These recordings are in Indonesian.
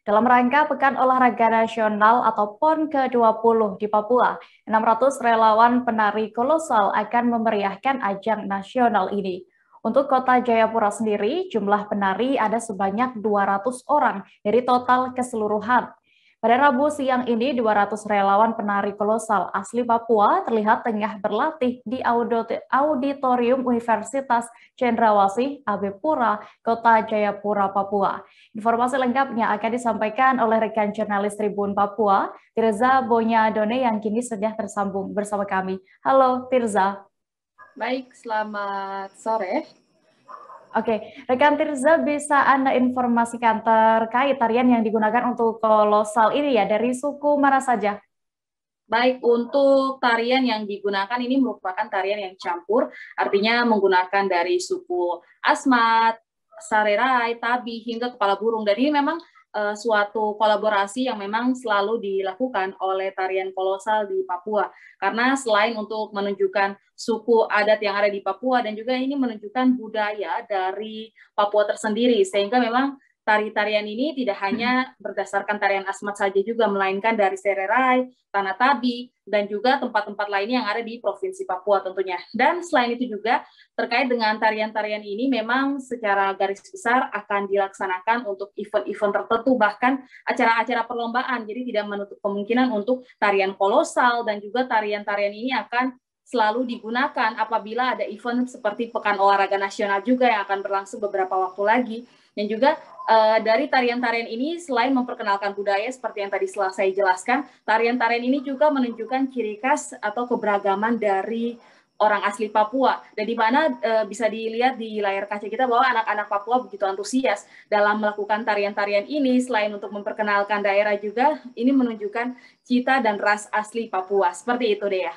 Dalam rangka Pekan Olahraga Nasional atau PON ke-20 di Papua, 600 relawan penari kolosal akan memeriahkan ajang nasional ini. Untuk kota Jayapura sendiri, jumlah penari ada sebanyak 200 orang dari total keseluruhan. Pada Rabu siang ini, 200 relawan penari kolosal asli Papua terlihat tengah berlatih di Auditorium Universitas Cendrawasih, Abepura, Kota Jayapura, Papua. Informasi lengkapnya akan disampaikan oleh rekan jurnalis Tribun Papua, Tirza Bonyadone yang kini sudah tersambung bersama kami. Halo Tirza. Baik, selamat sore. Oke, rekan Tirza bisa Anda informasikan terkait tarian yang digunakan untuk kolosal ini ya, dari suku mana saja? Baik, untuk tarian yang digunakan ini merupakan tarian yang campur, artinya menggunakan dari suku Asmat, Sarerai, Tabi, hingga Kepala Burung. Dan ini memang suatu kolaborasi yang memang selalu dilakukan oleh tarian kolosal di Papua. Karena selain untuk menunjukkan suku adat yang ada di Papua, dan juga ini menunjukkan budaya dari Papua tersendiri, sehingga memang tari-tarian ini tidak hanya berdasarkan tarian Asmat saja juga, melainkan dari Sererai, Tanah Tabi, dan juga tempat-tempat lainnya yang ada di Provinsi Papua tentunya. Dan selain itu juga, terkait dengan tarian-tarian ini memang secara garis besar akan dilaksanakan untuk event-event tertentu, bahkan acara-acara perlombaan. Jadi tidak menutup kemungkinan untuk tarian kolosal, dan juga tarian-tarian ini akan selalu digunakan apabila ada event seperti Pekan Olahraga Nasional juga yang akan berlangsung beberapa waktu lagi. Dan juga dari tarian-tarian ini selain memperkenalkan budaya seperti yang tadi setelah saya jelaskan, tarian-tarian ini juga menunjukkan ciri khas atau keberagaman dari orang asli Papua. Dan di mana bisa dilihat di layar kaca kita bahwa anak-anak Papua begitu antusias dalam melakukan tarian-tarian ini. Selain untuk memperkenalkan daerah juga, ini menunjukkan cita dan ras asli Papua. Seperti itu deh ya.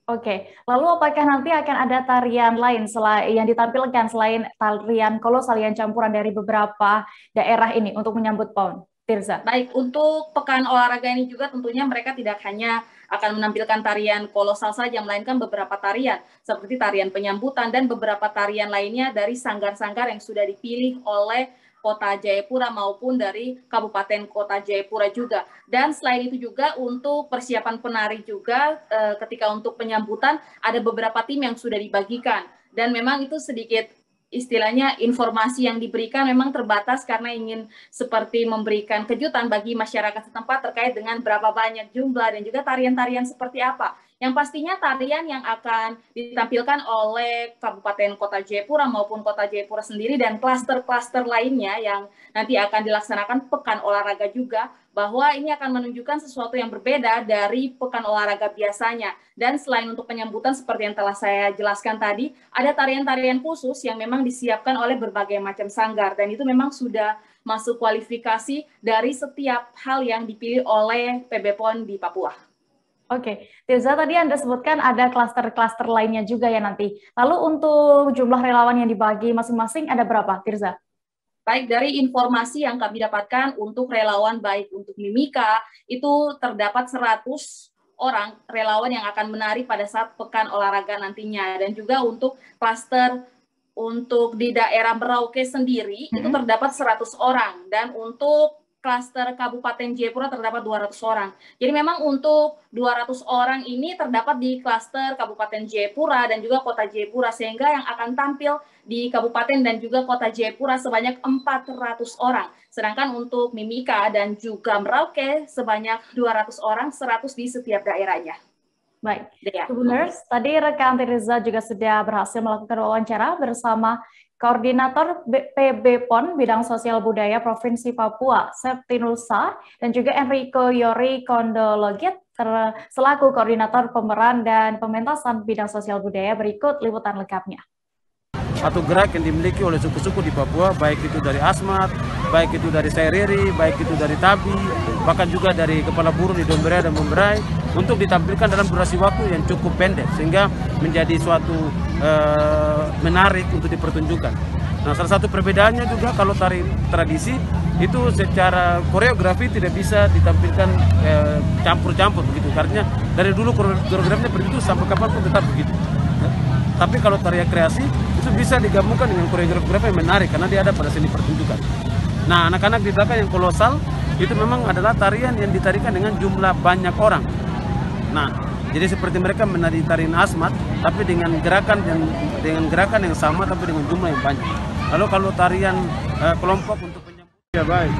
Oke, lalu apakah nanti akan ada tarian lain yang ditampilkan selain tarian kolosal yang campuran dari beberapa daerah ini untuk menyambut PON? Tirza. Baik, untuk Pekan Olahraga ini juga tentunya mereka tidak hanya akan menampilkan tarian kolosal saja, melainkan beberapa tarian seperti tarian penyambutan dan beberapa tarian lainnya dari sanggar-sanggar yang sudah dipilih oleh Kota Jayapura maupun dari Kabupaten Kota Jayapura juga. Dan selain itu juga untuk persiapan penari juga ketika untuk penyambutan ada beberapa tim yang sudah dibagikan. Dan memang itu sedikit istilahnya informasi yang diberikan memang terbatas karena ingin seperti memberikan kejutan bagi masyarakat setempat terkait dengan berapa banyak jumlah dan juga tarian-tarian seperti apa. Yang pastinya tarian yang akan ditampilkan oleh Kabupaten Kota Jayapura maupun Kota Jayapura sendiri dan klaster-klaster lainnya yang nanti akan dilaksanakan Pekan Olahraga juga, bahwa ini akan menunjukkan sesuatu yang berbeda dari Pekan Olahraga biasanya. Dan selain untuk penyambutan seperti yang telah saya jelaskan tadi, ada tarian-tarian khusus yang memang disiapkan oleh berbagai macam sanggar, dan itu memang sudah masuk kualifikasi dari setiap hal yang dipilih oleh PB PON di Papua. Oke, Tirza, tadi Anda sebutkan ada klaster-klaster lainnya juga ya nanti. Lalu untuk jumlah relawan yang dibagi masing-masing ada berapa, Tirza? Baik, dari informasi yang kami dapatkan untuk relawan baik untuk Mimika, itu terdapat 100 orang relawan yang akan menari pada saat Pekan Olahraga nantinya. Dan juga untuk klaster untuk di daerah Merauke sendiri, itu terdapat 100 orang. Dan untuk klaster Kabupaten Jayapura terdapat 200 orang. Jadi memang untuk 200 orang ini terdapat di klaster Kabupaten Jayapura dan juga Kota Jayapura, sehingga yang akan tampil di Kabupaten dan juga Kota Jayapura sebanyak 400 orang. Sedangkan untuk Mimika dan juga Merauke sebanyak 200 orang, 100 di setiap daerahnya. Baik, Tribuners, tadi rekan Tirza juga sudah berhasil melakukan wawancara bersama Koordinator PB PON Bidang Sosial Budaya Provinsi Papua, Septinusa, dan juga Enrico Yori Kondologit, selaku Koordinator Pemeran dan Pementasan Bidang Sosial Budaya. Berikut liputan lengkapnya. Satu gerak yang dimiliki oleh suku-suku di Papua, baik itu dari Asmat, baik itu dari Sairiri, baik itu dari Tabi, bahkan juga dari Kepala Burung di Dombera dan Memberai, untuk ditampilkan dalam durasi waktu yang cukup pendek, sehingga menjadi suatu menarik untuk dipertunjukkan. Nah, salah satu perbedaannya juga kalau tari tradisi itu secara koreografi tidak bisa ditampilkan campur-campur begitu, karena dari dulu koreografinya begitu sampai kapanpun tetap begitu. Tapi kalau tarian kreasi itu bisa digabungkan dengan koreografi yang menarik karena dia ada pada seni pertunjukan. Nah, anak-anak di belakang yang kolosal itu memang adalah tarian yang ditarikan dengan jumlah banyak orang. Nah, jadi seperti mereka menari tarian Asmat, tapi dengan gerakan yang sama, tapi dengan jumlah yang banyak. Lalu kalau tarian kelompok untuk penyambut. Ya baik,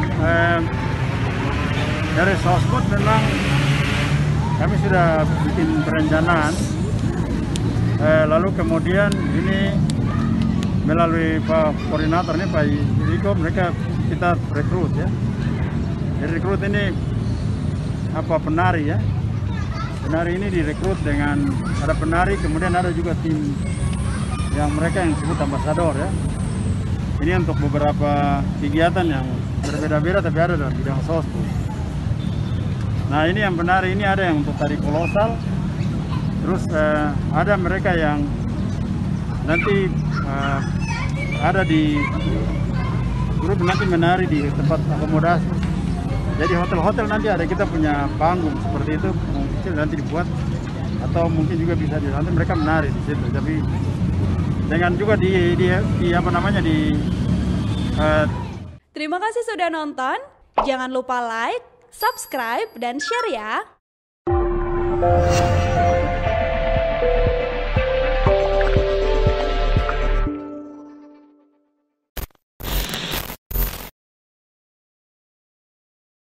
dari Sosbud memang kami sudah bikin perencanaan. Lalu kemudian ini melalui Pak Koordinator ini Pak Riko, mereka kita rekrut ya. Jadi rekrut ini penari ya. Penari ini direkrut dengan ada penari, kemudian ada juga tim yang mereka yang disebut ambasador ya. Ini untuk beberapa kegiatan yang berbeda-beda tapi ada dalam bidang Sosbud. Nah ini yang penari ini ada yang untuk tari kolosal, terus ada mereka yang nanti ada di grup nanti menari di tempat akomodasi. Jadi hotel-hotel nanti ada, kita punya panggung seperti itu, mungkin nanti dibuat atau mungkin juga bisa nanti mereka menari di situ. Tapi dengan juga di Terima kasih sudah nonton. Jangan lupa like, subscribe, dan share ya.